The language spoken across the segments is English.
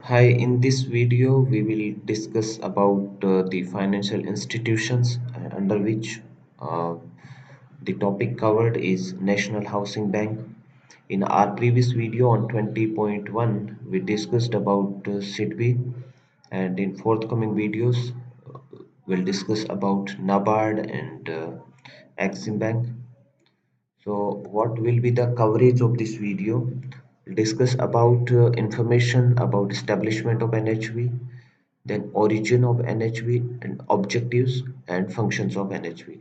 Hi, in this video we will discuss about the financial institutions under which uh, the topic covered is National Housing Bank. In our previous video on 20.1 we discussed about SIDBI, and in forthcoming videos we'll discuss about NABARD and Exim Bank. So what will be the coverage of this video? We'll discuss about information about establishment of NHB, then origin of NHB and objectives and functions of NHB.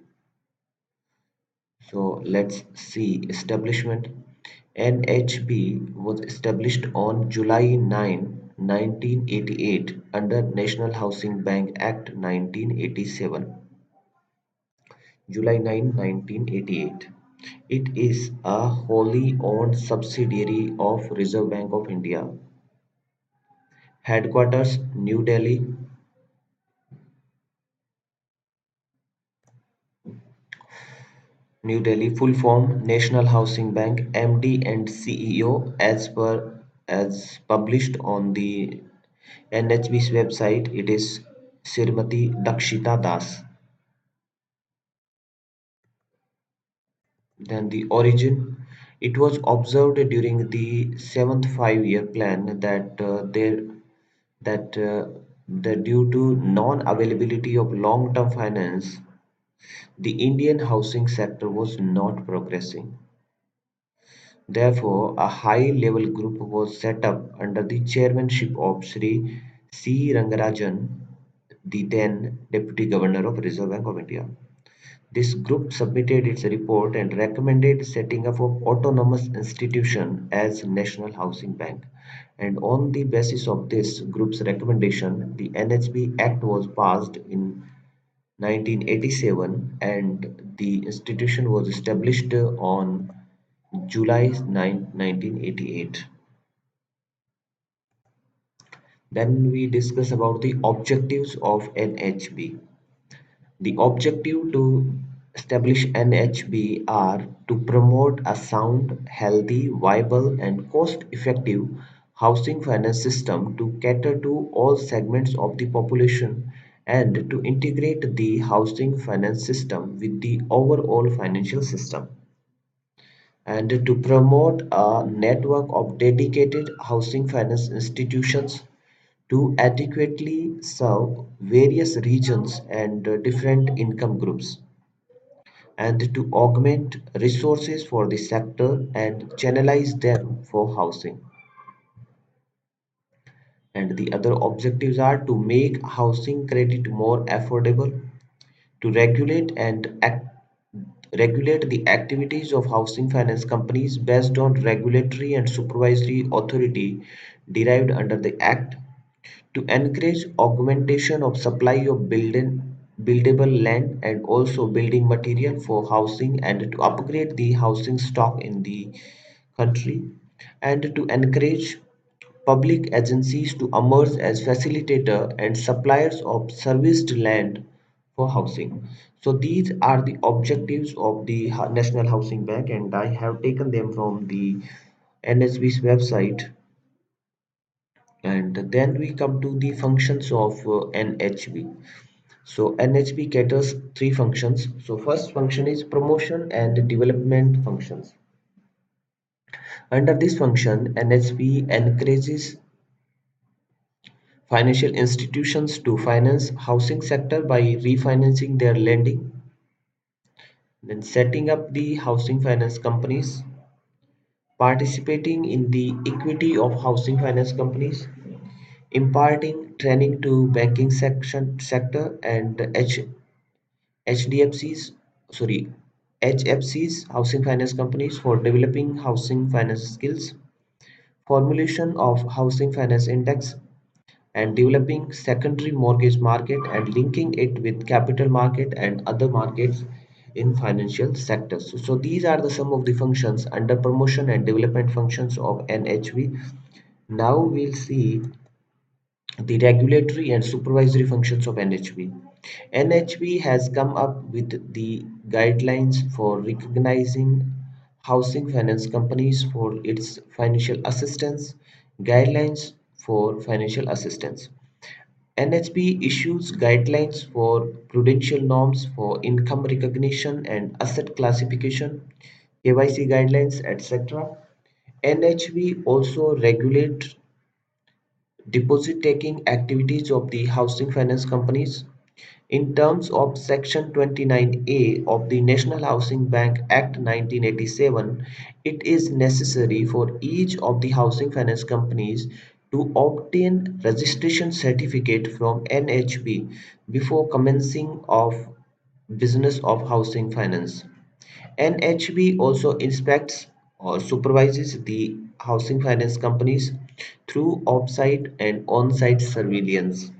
So let's see establishment. NHB was established on July 9, 1988 under National Housing Bank Act 1987. July 9, 1988. It is a wholly owned subsidiary of Reserve Bank of India. Headquarters New Delhi. New Delhi, full form National Housing Bank, MD and CEO, as published on the NHB's website. It is Srimati Dakshita Das. Then the origin. It was observed during the seventh five-year plan that due to non-availability of long-term finance, the Indian housing sector was not progressing. Therefore, a high-level group was set up under the chairmanship of Sri C. Rangarajan, the then Deputy Governor of Reserve Bank of India. This group submitted its report and recommended setting up of autonomous institution as National Housing Bank. And on the basis of this group's recommendation, the NHB Act was passed in 1987 and the institution was established on July 9, 1988. Then we discuss about the objectives of NHB. The objective to establish NHB are to promote a sound, healthy, viable, and cost-effective housing finance system to cater to all segments of the population and to integrate the housing finance system with the overall financial system, and to promote a network of dedicated housing finance institutions to adequately serve various regions and different income groups, and to augment resources for the sector and channelize them for housing. And the other objectives are to make housing credit more affordable, to regulate the activities of housing finance companies based on regulatory and supervisory authority derived under the Act, to encourage augmentation of supply of buildable land and also building material for housing, and to upgrade the housing stock in the country, and to encourage public agencies to emerge as facilitator and suppliers of serviced land for housing. So these are the objectives of the National Housing Bank, and I have taken them from the NHB's website. And then we come to the functions of NHB. So NHB caters three functions. So first function is promotion and development functions. Under this function, NHB encourages financial institutions to finance housing sector by refinancing their lending, then setting up the housing finance companies, participating in the equity of housing finance companies, imparting training to banking section sector and HDFCs, sorry, HFCs, housing finance companies, for developing housing finance skills, formulation of housing finance index, and developing secondary mortgage market and linking it with capital market and other markets in financial sectors. So these are the some of the functions under promotion and development functions of NHB. Now we'll see the regulatory and supervisory functions of NHB. NHB has come up with the guidelines for recognizing housing finance companies for its financial assistance, guidelines for financial assistance. NHB issues guidelines for prudential norms for income recognition and asset classification, KYC guidelines, etc. NHB also regulates deposit-taking activities of the housing finance companies. In terms of Section 29A of the National Housing Bank Act 1987, it is necessary for each of the housing finance companies to obtain registration certificate from NHB before commencing of business of housing finance. NHB also inspects or supervises the housing finance companies through off-site and on-site surveillance.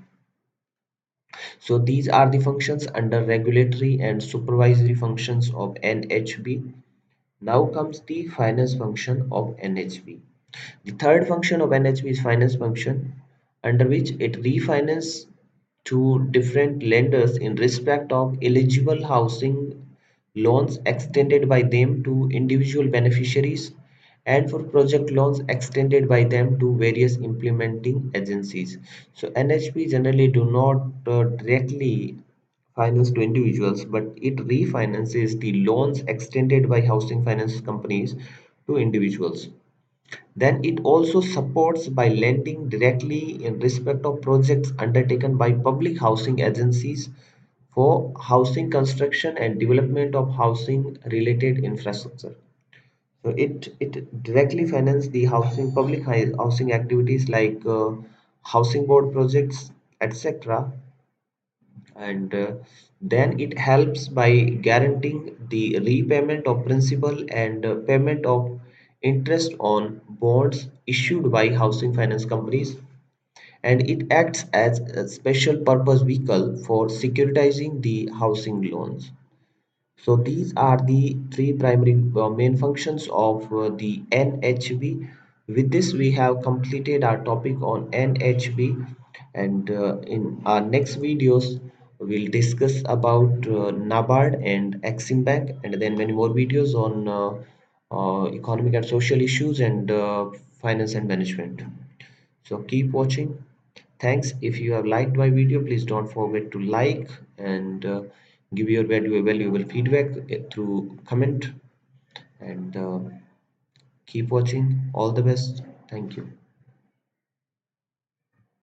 So these are the functions under regulatory and supervisory functions of NHB. Now comes the finance function of NHB. The third function of NHB is finance function, under which it refinances to different lenders in respect of eligible housing loans extended by them to individual beneficiaries and for project loans extended by them to various implementing agencies. So NHB generally do not directly finance to individuals, but it refinances the loans extended by housing finance companies to individuals. Then it also supports by lending directly in respect of projects undertaken by public housing agencies for housing construction and development of housing related infrastructure. So it directly finances the housing housing activities like housing board projects, etc. And then it helps by guaranteeing the repayment of principal and payment of interest on bonds issued by housing finance companies, and it acts as a special purpose vehicle for securitizing the housing loans. So these are the three primary main functions of the NHB. With this, we have completed our topic on NHB, and in our next videos, we'll discuss about NABARD and Exim Bank, and then many more videos on economic and social issues and finance and management. So keep watching. Thanks. If you have liked my video, please don't forget to like and give your valuable feedback through comment, and keep watching. All the best. Thank you.